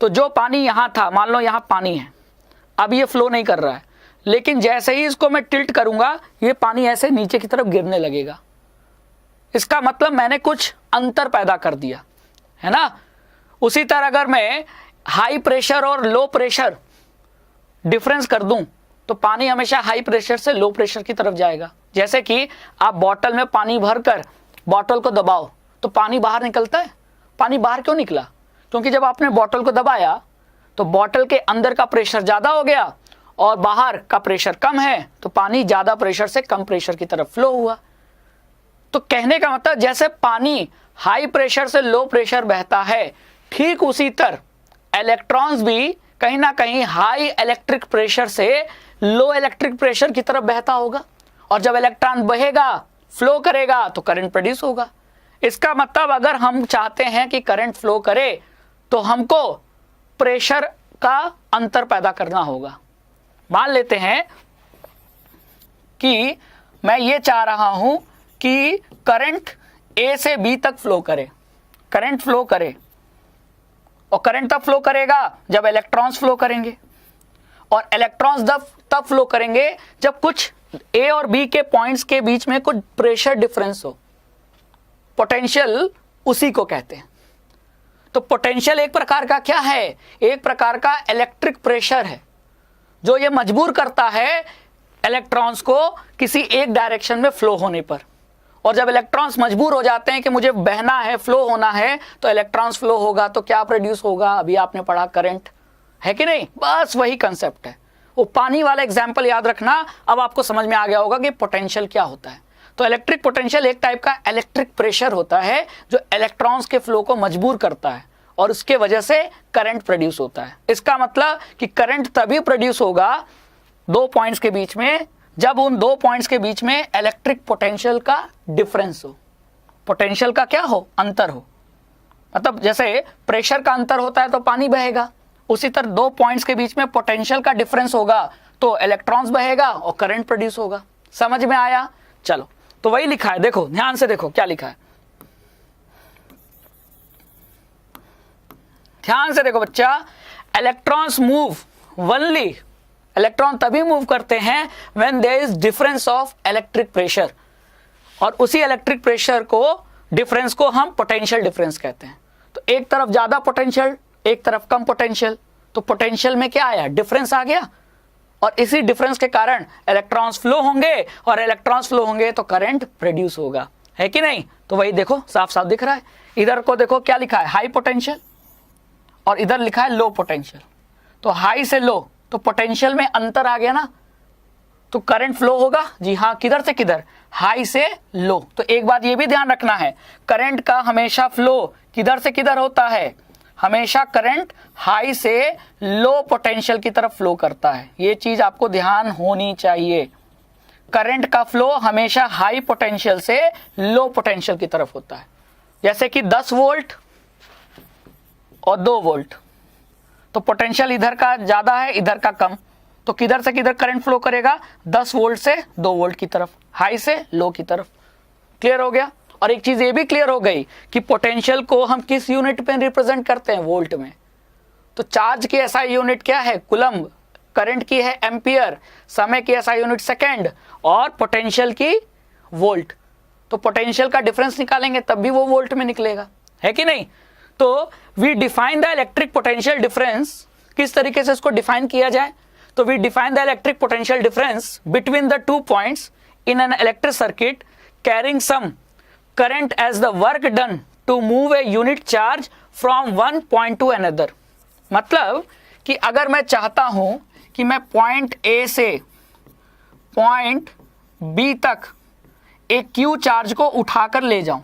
तो जो पानी यहां था, मान लो यहां पानी है, अब ये फ्लो नहीं कर रहा है, लेकिन जैसे ही इसको मैं टिल्ट करूंगा, ये पानी ऐसे नीचे की तरफ गिरने लगेगा। इसका मतलब मैंने कुछ अंतर पैदा कर दिया, है ना। उसी तरह अगर मैं हाई प्रेशर और लो प्रेशर डिफरेंस कर दूं, तो पानी हमेशा हाई प्रेशर से लो प्रेशर की तरफ जाएगा। जैसे कि आप बॉटल में पानी भरकर बॉटल को दबाओ, तो पानी बाहर निकलता है। पानी बाहर क्यों निकला? क्योंकि जब आपने बॉटल को दबाया तो बॉटल के अंदर का प्रेशर ज्यादा हो गया और बाहर का प्रेशर कम है, तो पानी ज्यादा प्रेशर से कम प्रेशर की तरफ फ्लो हुआ। तो कहने का मतलब, जैसे पानी हाई प्रेशर से लो प्रेशर बहता है, ठीक उसी तरह इलेक्ट्रॉन्स भी कहीं ना कहीं हाई इलेक्ट्रिक प्रेशर से लो इलेक्ट्रिक प्रेशर की तरफ बहता होगा, और जब इलेक्ट्रॉन बहेगा, फ्लो करेगा, तो करंट प्रोड्यूस होगा। इसका मतलब अगर हम चाहते हैं कि करंट फ्लो करे, तो हमको प्रेशर का अंतर पैदा करना होगा। मान लेते हैं कि मैं ये चाह रहा हूं कि करंट ए से बी तक फ्लो करे, करंट फ्लो करे, और करंट तब फ्लो करेगा जब इलेक्ट्रॉन्स फ्लो करेंगे, और इलेक्ट्रॉन्स तब फ्लो करेंगे जब कुछ ए और बी के पॉइंट्स के बीच में कुछ प्रेशर डिफरेंस हो। पोटेंशियल उसी को कहते हैं। तो पोटेंशियल एक प्रकार का क्या है? एक प्रकार का इलेक्ट्रिक प्रेशर है, जो ये मजबूर करता है इलेक्ट्रॉन्स को किसी एक डायरेक्शन में फ्लो होने पर। और जब इलेक्ट्रॉन्स मजबूर हो जाते हैं कि मुझे बहना है, फ्लो होना है, तो इलेक्ट्रॉन्स फ्लो होगा, तो क्या प्रोड्यूस होगा? अभी आपने पढ़ा करंट, है कि नहीं? बस वही कंसेप्ट है। वो पानी वाला एग्जाम्पल याद रखना, अब आपको समझ में आ गया होगा कि पोटेंशियल क्या होता है। तो इलेक्ट्रिक पोटेंशियल एक टाइप का इलेक्ट्रिक प्रेशर होता है, जो इलेक्ट्रॉन्स के फ्लो को मजबूर करता है, और उसके वजह से करंट प्रोड्यूस होता है। इसका मतलब कि करंट तभी प्रोड्यूस होगा दो पॉइंट्स के बीच में, जब उन दो पॉइंट्स के बीच में इलेक्ट्रिक पोटेंशियल का डिफरेंस हो, पोटेंशियल का क्या हो? अंतर हो। मतलब जैसे प्रेशर का अंतर होता है तो पानी बहेगा, उसी तरह दो पॉइंट्स के बीच में पोटेंशियल का डिफरेंस होगा तो इलेक्ट्रॉन्स बहेगा और करंट प्रोड्यूस होगा। समझ में आया? चलो, तो वही लिखा है, देखो ध्यान से देखो क्या लिखा है। ध्यान से देखो बच्चा, इलेक्ट्रॉन्स मूव ओनली, इलेक्ट्रॉन तभी मूव करते हैं when there is difference of electric pressure, और उसी इलेक्ट्रिक प्रेशर को डिफरेंस को हम पोटेंशियल डिफरेंस कहते हैं। तो एक तरफ ज्यादा पोटेंशियल, एक तरफ कम पोटेंशियल, तो पोटेंशियल में क्या आया, डिफरेंस आ गया, और इसी डिफरेंस के कारण इलेक्ट्रॉन्स फ्लो होंगे, और इलेक्ट्रॉन्स फ्लो होंगे तो करंट प्रोड्यूस होगा, है कि नहीं। तो वही देखो साफ साफ दिख रहा है, इधर को देखो क्या लिखा है, हाई पोटेंशियल, और इधर लिखा है लो पोटेंशियल। तो हाई से लो तो पोटेंशियल में अंतर आ गया ना, तो करंट फ्लो होगा, जी हाँ, किधर से किधर, हाई से लो। तो एक बात ये भी ध्यान रखना है, करंट का हमेशा फ्लो किधर से किधर होता है, हमेशा करंट हाई से लो पोटेंशियल की तरफ फ्लो करता है, ये चीज आपको ध्यान होनी चाहिए। करंट का फ्लो हमेशा हाई पोटेंशियल से लो पोटेंशियल की तरफ होता है। जैसे कि 10 वोल्ट और 2 वोल्ट, तो पोटेंशियल इधर का ज्यादा है, इधर का कम, तो किधर से किधर करंट फ्लो करेगा, 10 वोल्ट से 2 वोल्ट की तरफ, हाई से लो की तरफ। क्लियर हो गया। और एक चीज ये भी क्लियर हो गई कि पोटेंशियल को हम किस यूनिट में रिप्रेजेंट करते हैं, वोल्ट में। तो चार्ज की एसआई यूनिट क्या है, कूलम्ब, करंट की है एम्पियर, समय की एसआई यूनिट सेकेंड, और पोटेंशियल की वोल्ट। तो पोटेंशियल का डिफरेंस निकालेंगे तब भी वो वोल्ट में निकलेगा, है कि नहीं। तो we define the electric potential difference, किस तरीके से इसको डिफाइन किया जाए, तो we define the electric potential difference between the 2 points in an electric circuit carrying some current as the work done to move a unit charge from one point to another। मतलब कि अगर मैं चाहता हूं कि मैं पॉइंट ए से point B तक एक क्यू चार्ज को उठाकर ले जाऊं,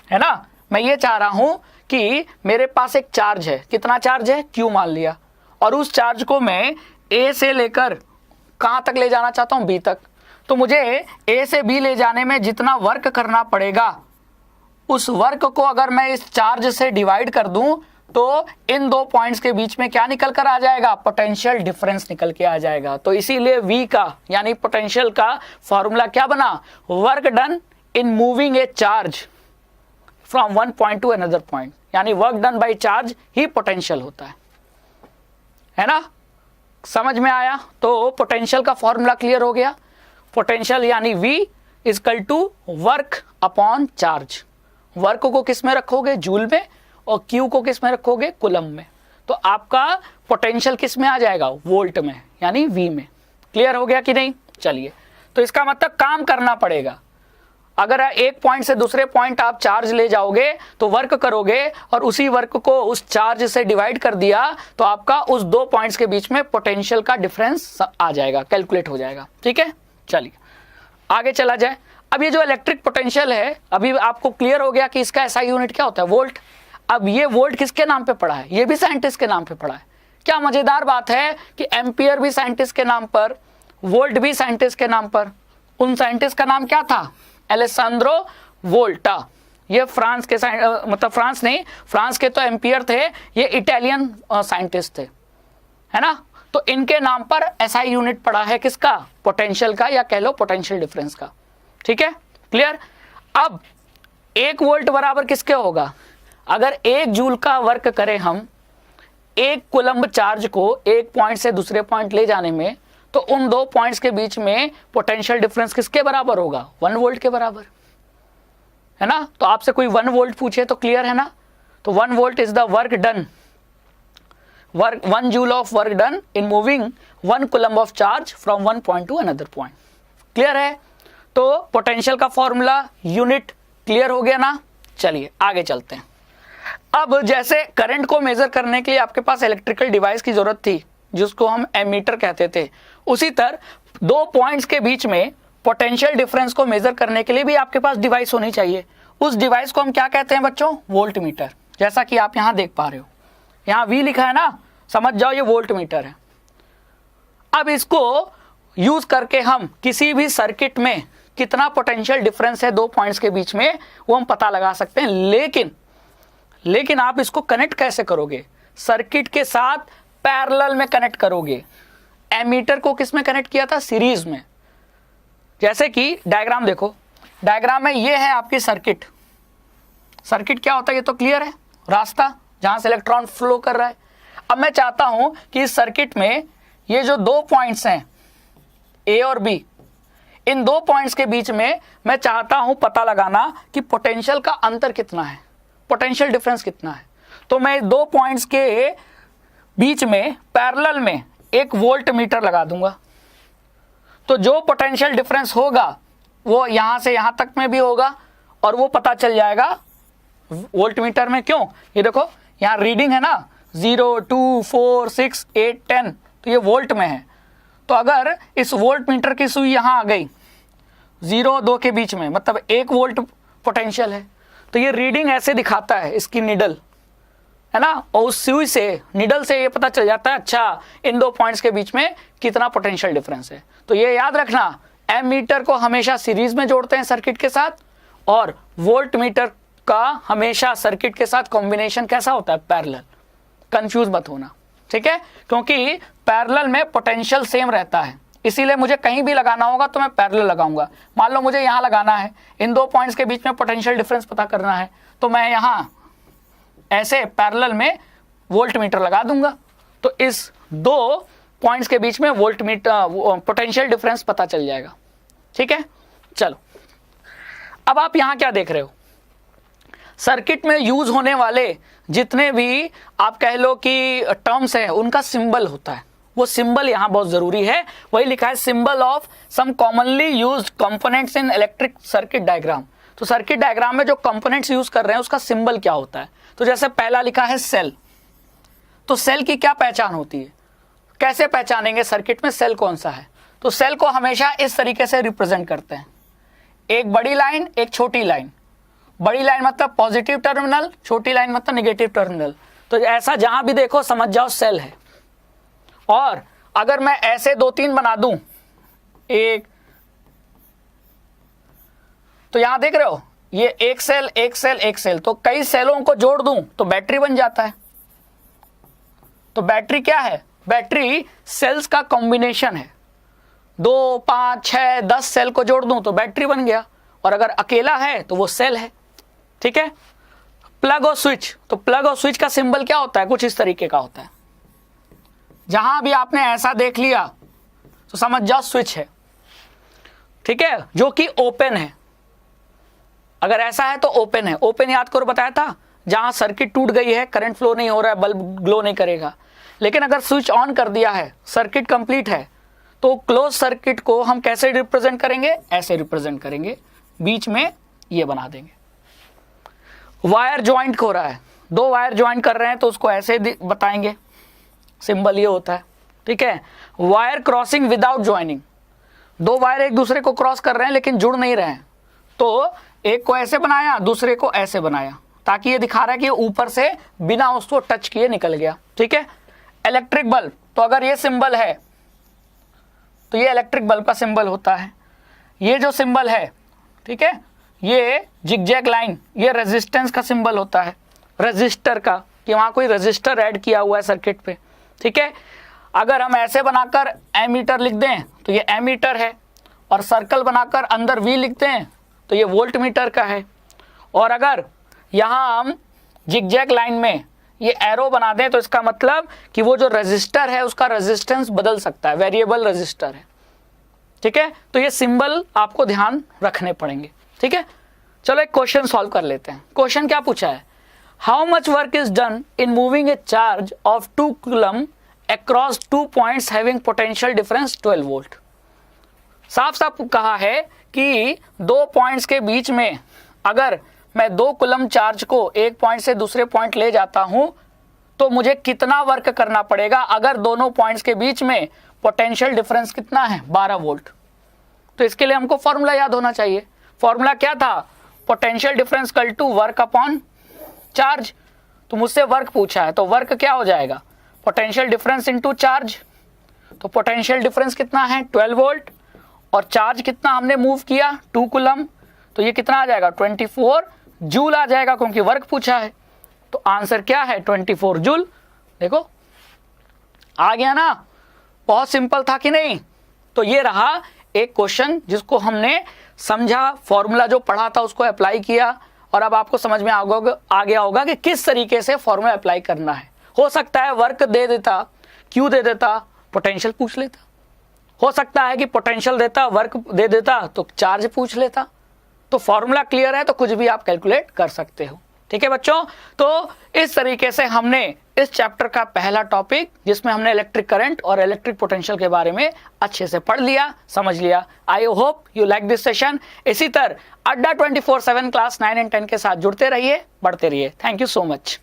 है ना, मैं ये चाह रहा हूं कि मेरे पास एक चार्ज है, कितना चार्ज है, क्यू मान लिया, और उस चार्ज को मैं ए से लेकर कहां तक ले जाना चाहता हूं, बी तक। तो मुझे ए से बी ले जाने में जितना वर्क करना पड़ेगा, उस वर्क को अगर मैं इस चार्ज से डिवाइड कर दूं तो इन 2 पॉइंट्स के बीच में क्या निकल कर आ जाएगा, पोटेंशियल डिफरेंस निकल के आ जाएगा। तो इसीलिए V का यानी पोटेंशियल का फॉर्मूला क्या बना, work done in moving a charge from one point to another point, यानी वर्क डन बाय चार्ज ही पोटेंशियल होता है ना। समझ में आया। तो पोटेंशियल का फॉर्मूला क्लियर हो गया। पोटेंशियल यानी V equal to work upon charge. Work को किस में रखोगे, जूल में, और Q को किस में रखोगे, कूलम्ब में। तो आपका पोटेंशियल किस में आ जाएगा, वोल्ट में, यानी V में। क्लियर हो गया कि नहीं। चलिए, तो इसका मतलब काम करना पड़ेगा। अगर एक पॉइंट से दूसरे पॉइंट आप चार्ज ले जाओगे तो वर्क करोगे, और उसी वर्क को उस चार्ज से डिवाइड कर दिया तो आपका उस 2 पॉइंट्स के बीच में पोटेंशियल का डिफरेंस आ जाएगा, कैलकुलेट हो जाएगा। ठीक है, चलिए आगे चला जाए। अब ये जो इलेक्ट्रिक पोटेंशियल है, अभी आपको क्लियर हो गया कि इसका एसआई यूनिट क्या होता है, वोल्ट। अब ये वोल्ट किसके नाम पे पड़ा है, ये भी साइंटिस्ट के नाम पे पड़ा है। क्या मजेदार बात है कि एम्पियर भी साइंटिस्ट के नाम पर, वोल्ट भी साइंटिस्ट के नाम पर। उन साइंटिस्ट का नाम क्या था, एलेसांद्रो वोल्टा। ये फ्रांस के मतलब फ्रांस नहीं, फ्रांस के तो एम्पियर थे, ये इटालियन साइंटिस्ट थे, है ना। तो इनके नाम पर एसआई यूनिट पड़ा है किसका, पोटेंशियल का, या कह लो पोटेंशियल डिफरेंस का। ठीक है, क्लियर। अब 1 वोल्ट बराबर किसके होगा, अगर 1 जूल का वर्क करें हम 1 कूलम्ब चार्ज को एक पॉइंट से दूसरे पॉइंट ले जाने में, तो उन 2 पॉइंट्स के बीच में पोटेंशियल डिफरेंस किसके बराबर होगा, 1 वोल्ट के बराबर, है ना। तो आपसे कोई 1 वोल्ट पूछे तो क्लियर है ना। तो 1 volt is the work done, 1 joule of work done in moving 1 coulomb of charge from one point to another point. Clear है। तो पोटेंशियल का फॉर्मूला, यूनिट क्लियर हो गया ना। चलिए आगे चलते हैं। अब जैसे करंट को मेजर करने के लिए आपके पास इलेक्ट्रिकल डिवाइस की जरूरत थी, जिसको हम एमीटर कहते थे, उसी तरह 2 पॉइंट्स के बीच में पोटेंशियल डिफरेंस को मेजर करने के लिए भी आपके पास डिवाइस होनी चाहिए। उस डिवाइस को हम क्या कहते हैं बच्चों, वोल्ट मीटर। जैसा कि आप यहां देख पा रहे हो, यहां V लिखा है ना, समझ जाओ ये वोल्ट मीटर है। अब इसको यूज करके हम किसी भी सर्किट में कितना पोटेंशियल डिफरेंस है 2 पॉइंट्स के बीच में, वो हम पता लगा सकते हैं। लेकिन आप इसको कनेक्ट कैसे करोगे, सर्किट के साथ पैरेलल में कनेक्ट करोगे। एमीटर को किस में कनेक्ट किया था, सीरीज में। जैसे कि डायग्राम देखो, डायग्राम में ये है आपकी सर्किट। सर्किट क्या होता है ये तो क्लियर है, रास्ता, जहां से इलेक्ट्रॉन फ्लो कर रहा है। अब मैं चाहता हूं कि इस सर्किट में ये जो 2 पॉइंट्स हैं ए और बी, इन 2 पॉइंट्स के बीच में मैं चाहता हूं पता लगाना कि पोटेंशियल का अंतर कितना है, पोटेंशियल डिफरेंस कितना है। तो मैं 2 पॉइंट्स के बीच में पैरेलल में एक वोल्ट मीटर लगा दूंगा। तो जो पोटेंशियल डिफरेंस होगा वो यहां से यहां तक में भी होगा और वो पता चल जाएगा वोल्ट मीटर में। क्यों? ये देखो यहां रीडिंग है ना 0, 2, 4, 6, 8, 10, तो ये वोल्ट में है। तो अगर इस वोल्ट मीटर की सुई यहां आ गई 0 और 2 के बीच में, मतलब 1 वोल्ट पोटेंशियल है, तो ये रीडिंग ऐसे दिखाता है इसकी निडल, है ना। और उस सुई से, निडल से ये पता चल जाता है अच्छा इन 2 पॉइंट्स के बीच में कितना पोटेंशियल डिफरेंस है। तो ये याद रखना, एम मीटर को हमेशा सीरीज में जोड़ते हैं सर्किट के साथ, और वोल्ट मीटर का हमेशा सर्किट के साथ कॉम्बिनेशन कैसा होता है, पैरेलल। कंफ्यूज मत होना, ठीक है, क्योंकि पैरेलल में पोटेंशियल सेम रहता है, इसीलिए मुझे कहीं भी लगाना होगा तो मैं पैरेलल लगाऊंगा। मान लो मुझे यहां लगाना है, इन 2 पॉइंट्स के बीच में पोटेंशियल डिफरेंस पता करना है, तो मैं यहां ऐसे पैरेलल में वोल्ट मीटर लगा दूंगा। तो इस 2 पॉइंट्स के बीच में वोल्ट मीटर पोटेंशियल डिफरेंस पता चल जाएगा, ठीक है। चलो अब आप यहां क्या देख रहे हो, सर्किट में यूज होने वाले जितने भी आप कह लो कि टर्म्स हैं उनका सिंबल होता है, वो सिंबल यहां बहुत जरूरी है। वही लिखा है symbol of some commonly used components in electric circuit diagram. तो सर्किट डायग्राम में जो कंपोनेंट्स यूज कर रहे हैं उसका सिंबल क्या होता है। तो जैसे पहला लिखा है सेल, तो सेल की क्या पहचान होती है, कैसे पहचानेंगे सर्किट में सेल कौन सा है। तो सेल को हमेशा इस तरीके से रिप्रेजेंट करते हैं, एक बड़ी लाइन एक छोटी लाइन। बड़ी लाइन मतलब पॉजिटिव टर्मिनल, छोटी लाइन मतलब निगेटिव टर्मिनल। तो ऐसा जहां भी देखो समझ जाओ सेल है। और अगर मैं ऐसे 2-3 बना दूं, एक, तो यहां देख रहे हो ये एक सेल एक सेल एक सेल, तो कई सेलों को जोड़ दूं तो बैटरी बन जाता है। तो बैटरी क्या है, बैटरी सेल्स का कॉम्बिनेशन है। 2, 5, 6, 10 सेल को जोड़ दूं तो बैटरी बन गया, और अगर अकेला है तो वो सेल है, ठीक है। प्लग और स्विच, तो प्लग और स्विच का सिंबल क्या होता है, कुछ इस तरीके का होता है। जहां भी आपने ऐसा देख लिया तो समझ जाओ स्विच है, ठीक है, जो कि ओपन है। अगर ऐसा है तो ओपन है। ओपन याद करो बताया था, जहां सर्किट टूट गई है, करंट फ्लो नहीं हो रहा है, बल्ब ग्लो नहीं करेगा। लेकिन अगर स्विच ऑन कर दिया है, सर्किट कंप्लीट है, तो क्लोज सर्किट को हम कैसे रिप्रेजेंट करेंगे, ऐसे रिप्रेजेंट करेंगे, बीच में ये बना देंगे। वायर ज्वाइंट हो रहा है, 2 वायर ज्वाइंट कर रहे हैं तो उसको ऐसे बताएंगे, सिंबल ये होता है, ठीक है। Wire crossing without joining, 2 wire एक दूसरे को क्रॉस कर रहे हैं लेकिन जुड़ नहीं रहे हैं, तो एक को ऐसे बनाया दूसरे को ऐसे बनाया, ताकि ये दिखा रहा है कि ऊपर से बिना उसको टच किए निकल गया, ठीक है। इलेक्ट्रिक बल्ब, तो अगर ये सिंबल है तो ये इलेक्ट्रिक बल्ब का सिंबल होता है। ये जो सिंबल है, ठीक है, ये जिगजैग लाइन, ये रेजिस्टेंस का सिंबल होता है, रेजिस्टर का, कि वहां कोई रेजिस्टर ऐड किया हुआ है सर्किट पे, ठीक है। अगर हम ऐसे बनाकर एमीटर लिख दें तो ये एमीटर है, और सर्कल बनाकर अंदर वी लिख दें तो ये वोल्ट मीटर का है। और अगर यहाँ हम जिगजैग लाइन में ये एरो बना दें तो इसका मतलब कि वो जो रेजिस्टर है उसका रेजिस्टेंस बदल सकता है, वेरिएबल रेजिस्टर है, ठीक है। तो ये सिंबल आपको ध्यान रखने पड़ेंगे, ठीक है। चलो एक क्वेश्चन सॉल्व कर लेते हैं। क्वेश्चन क्या पूछा है, how much work is done in moving a charge of 2 coulomb across 2 points having potential difference 12 volt. साफ साफ कहा है कि 2 पॉइंट्स के बीच में अगर मैं 2 कूलम चार्ज को एक पॉइंट से दूसरे पॉइंट ले जाता हूं तो मुझे कितना वर्क करना पड़ेगा अगर दोनों पॉइंट्स के बीच में पोटेंशियल डिफरेंस कितना है, 12 वोल्ट। तो इसके लिए हमको फॉर्मूला याद होना चाहिए। फॉर्मूला क्या था, potential difference equal to work upon charge. तो मुझसे वर्क पूछा है तो वर्क क्या हो जाएगा, पोटेंशियल डिफरेंस इनटू चार्ज। तो पोटेंशियल डिफरेंस कितना है, 12 वोल्ट, और चार्ज कितना हमने मूव किया, 2 कूलम, तो ये कितना आ जाएगा, 24 जूल आ जाएगा, क्योंकि वर्क पूछा है। तो आंसर क्या है, 24 जूल। देखो आ गया ना, बहुत सिंपल था कि नहीं। तो ये रहा एक क्वेश्चन जिसको हमने समझा, फॉर्मूला जो पढ़ा था उसको अप्लाई किया, और अब आपको समझ में आ गया होगा कि किस तरीके से फॉर्मूला अप्लाई करना है। हो सकता है वर्क दे देता, क्यू दे देता, पोटेंशियल पूछ लेता। हो सकता है कि पोटेंशियल देता, वर्क दे देता तो चार्ज पूछ लेता। तो फॉर्मूला क्लियर है तो कुछ भी आप कैलकुलेट कर सकते हो। ठीक है बच्चों, तो इस तरीके से हमने इस चैप्टर का पहला टॉपिक, जिसमें हमने इलेक्ट्रिक करंट और इलेक्ट्रिक पोटेंशियल के बारे में अच्छे से पढ़ लिया, समझ लिया। I hope you like this session. इसी तरह अड्डा 24/7 क्लास 9 एंड 10 के साथ जुड़ते रहिए, बढ़ते रहिए। Thank you so much.